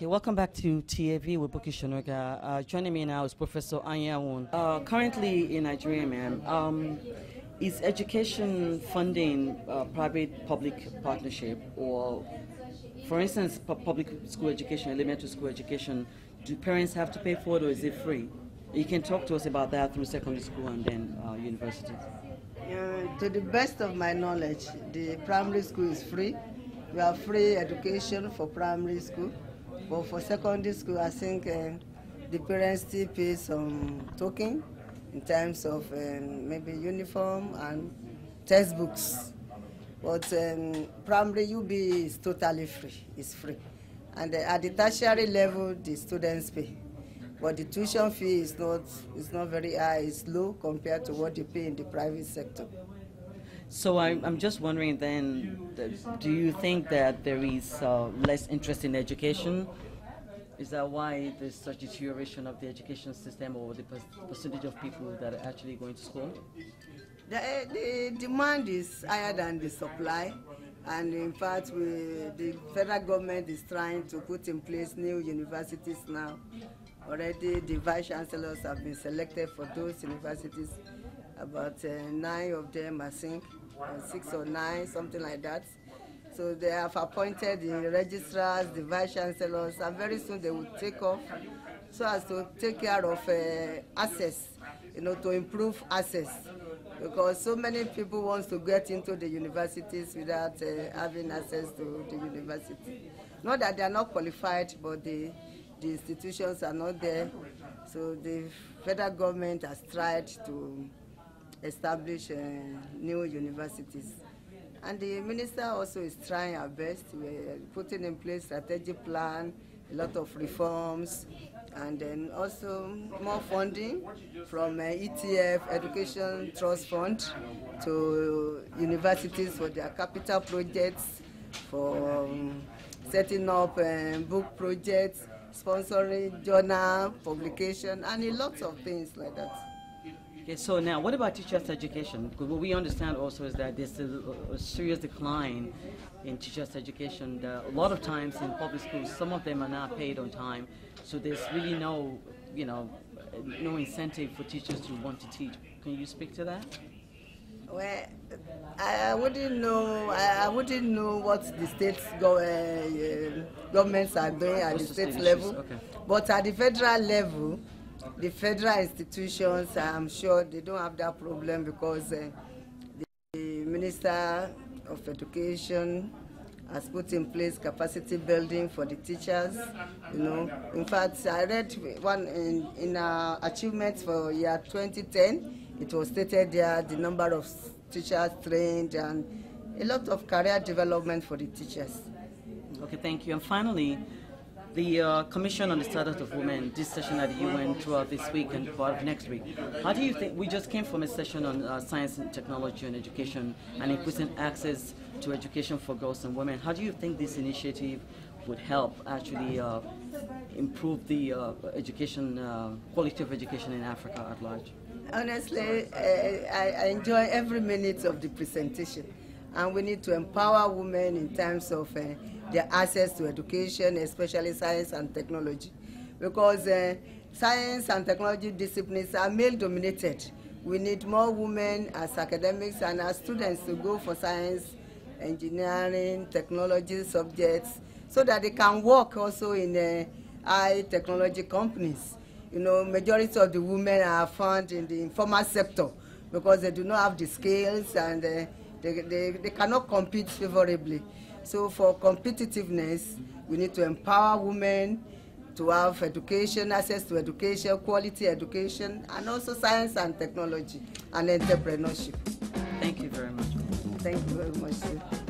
Welcome back to TAV with Bookie Shonuga. Joining me now is Professor Anyanwu. Currently in Nigeria, ma'am, is education funding private-public partnership, or, for instance, public school education, elementary school education, do parents have to pay for it, or is it free? You can talk to us about that through secondary school and then universities. To the best of my knowledge, the primary school is free. We have free education for primary school. But for secondary school, I think the parents still pay some token in terms of maybe uniform and textbooks. But primary UB is totally free. It's free. And at the tertiary level, the students pay. But the tuition fee is not very high. It's low compared to what they pay in the private sector. So I'm just wondering then, do you think that there is less interest in education? Is that why there's such deterioration of the education system, or the percentage of people that are actually going to school? The demand is higher than the supply. And in fact, the federal government is trying to put in place new universities now. Already the vice chancellors have been selected for those universities. About 9 of them, I think, 6 or 9, something like that. So they have appointed the registrars, the vice chancellors, and very soon they will take off so as to take care of access, to improve access. Because so many people want to get into the universities without having access to the university. Not that they are not qualified, but the institutions are not there. So the federal government has tried to establish new universities. And the minister also is trying our best. We're putting in place strategic plan, a lot of reforms, and then also more funding from ETF, Education Trust Fund, to universities for their capital projects, for setting up book projects, sponsoring journal publication, and a lot of things like that. Okay, so now what about teachers' education? Because what we understand also is that there's a serious decline in teachers' education. A lot of times in public schools, some of them are not paid on time, so there's really no incentive for teachers to want to teach. Can you speak to that? Well, I wouldn't know what the state governments are doing at the state level, okay. But at the federal level, the federal institutions, I'm sure they don't have that problem, because the Minister of Education has put in place capacity building for the teachers. In fact, I read one in our achievements for year 2010. It was stated there the number of teachers trained and a lot of career development for the teachers. Okay, thank you. And finally, the Commission on the Status of Women, this session at the UN throughout this week and part of next week. How do you think, we just came from a session on science and technology and education and increasing access to education for girls and women. How do you think this initiative would help actually improve the quality of education in Africa at large? Honestly, I enjoy every minute of the presentation, and we need to empower women in terms of their access to education, especially science and technology, because science and technology disciplines are male-dominated. We need more women as academics and as students to go for science, engineering, technology subjects, so that they can work also in high technology companies. Majority of the women are found in the informal sector because they do not have the skills, and they cannot compete favorably. So for competitiveness, we need to empower women to have education, access to education, quality education, and also science and technology and entrepreneurship. Thank you very much. Thank you very much.